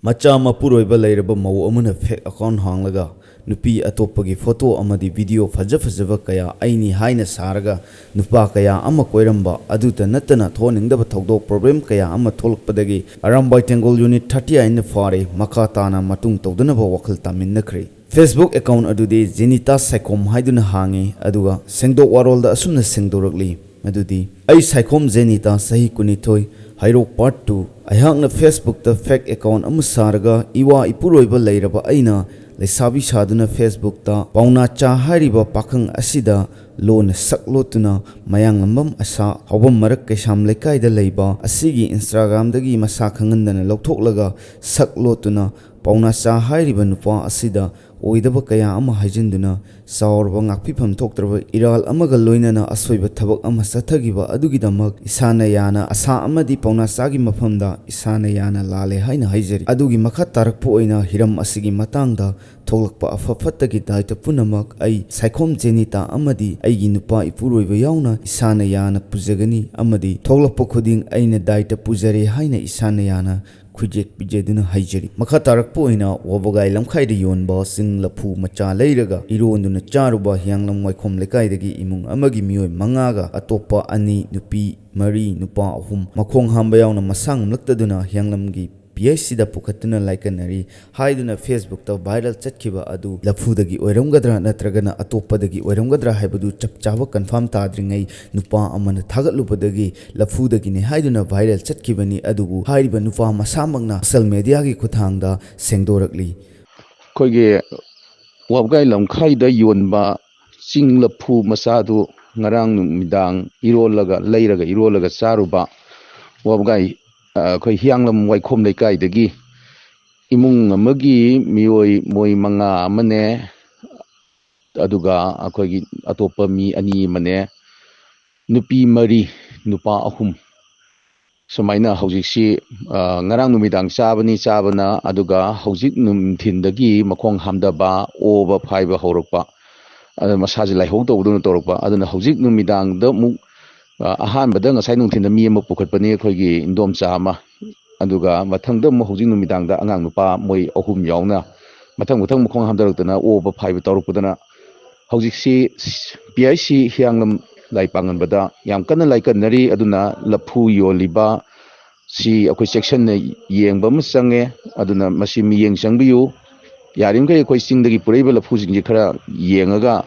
Macha mapuroiba leiraba mau amuna fake account hanglaga nupi atopagi photo amadi video fajaba kaya aini haina saraga nupa kaya ama koiramba aduta natana thoningdaba thogdok problem kaya ama tholakpadagi arambai tengol unit 39 fare makha tana matung tawdunaba wakhal taminnakhri Facebook account adudi Jenita Saikom haiduna hangi aduga sengdok warolda asumna sengdorakli adudi ai Saikom Jenita sahi kunithoi Hairok part 2 ayhangna Facebook ta fake account amu saraga iwa ipuroiba leiraba aina leisabi saduna Facebook ta pauna cha hariba pakhang asida lon saklotuna mayang ambam asa hobam marak kaisam lekai da leiba asigi Instagram dagi masa khangandana loktoklaga saklotuna pauna cha hariba nupa asida oidaba kaya ama hajinduna saurba ngakpifam thoktraba iral amaga loinana asoiba thabak ama sathagiba adugidamak isana yana asa amadi pauna sagi mafamda isana yana lale haina haijari adugi makha tarakpo oina hiram asigi matangda tholakpa afafattagi daita punamak ai Saikom Jenita amadi aigi nupa ipuroiba yauna isana yana pujagani amadi tholakpa khuding aina daita pujare haina isana yana khujek bijeduna haijari makha tarakpo oina wabagai lamkhaida yonba sing lapu macha leiraga ironduna charuba hianglam waikhom lekaidagi imung amagi mioi mangaga atopa ani nupi mari nupa ahum makhong hamba yauna masang laktaduna hianglamgi PIC da pukhatuna laikanari haiduna Facebook ta viral chatkiba adu lafudagi oiramgadra natragana atopadagi oiramgadra haibadu chapchaba confirm tadringai nupa amana thagatlubadagi lafudagi ne haiduna viral chatkibani adubu haiba nupa masamagna social media gi kuthangda sengdorakli koige wabgai lamkhaida yonba ching lafu masadu ngarang numidang irolaga leiraga irolaga charuba wabgai khoi hianglam waikhom leikai dagi imung amagi mioi moi manga amane aduga akhoigi atopa mi ani mane nupi mari nupa ahum sumaina hojiksi ngarang numidang chabana aduga hojik numthindagi makhong hamdaba oba phaiba horokpa masaji laihong tawduna torokpa aduna hojik numidang da mu ahanbada ngasai nungthinda mi ama pukhatpani akhoi indom chama aduga mathangda mo hojing numidangda angang nupa moi ahum yauna mathang makhong hamdaraktana oba phaiba tawrukpadana hojiksi PIC hianglam laipanganbada yam kana laikanari aduna lafu yoliba si akhoi section na yengba masange aduna masi mi yeng changbiyu yarimkai akhoi singdagi puraiba lafu jingje khara yengaga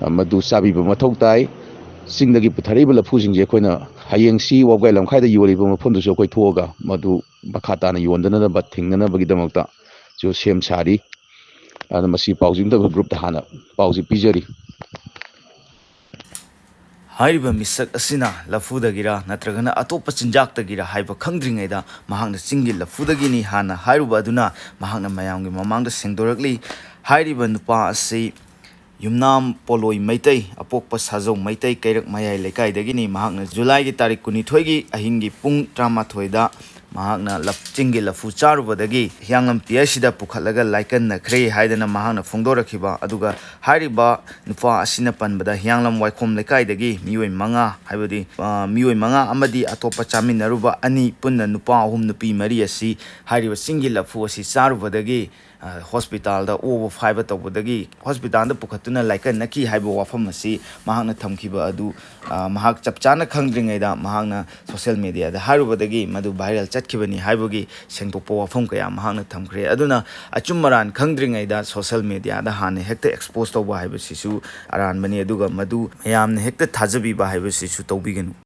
madu sabiba mathau tai singdagi puthariba lafu jingje khoina hayengsi wabgai lamkhaida yoliba mafamduso akhoi thoga madu makhatana yondana ba thingnana bagidamakta jo sem sari ana masi paujingda group ta hana pauji pijari Hariba misak asina lafudagira natragana atopa chinjaktagira haiba khangdringaida mahangna singi lafudagini hana hairuba aduna mahangna mayamgi mamangda sengdorakli hariba nupa asi Yumnam poloi maitai apokpa sajau maitai kairak mayai lekaidagini mahakna July gi tarik 12 gi ahingi pung 13 da mahakna lapchingi lafu charubadagi hiangam PIC da pukhatlaga laikan na khre haidana mahakna phongdorakhiba aduga hariba nupa asina panbada hianglam waikhom lekaidagi mioi manga haibadi mioi manga amadi atopa chaminaruba ani punna nupa ahum nupi mari asi hariba singi lafu asi charubadagi hospital da over 5 tawbadagi hospital da pukhatuna laikan naki haiba wafam asi mahakna thamkhiba adu mahak chapchana khangdringaida mahakna social media da harubadagi madu viral chatkibani haibagi sengtokpa wafam kaya mahakna thamkhre aduna achummaran khangdringaida social media da hane hekta expose tawba haibasisu aran bani aduga madu mayamna hekta thajabiba haibasisu tawbiganu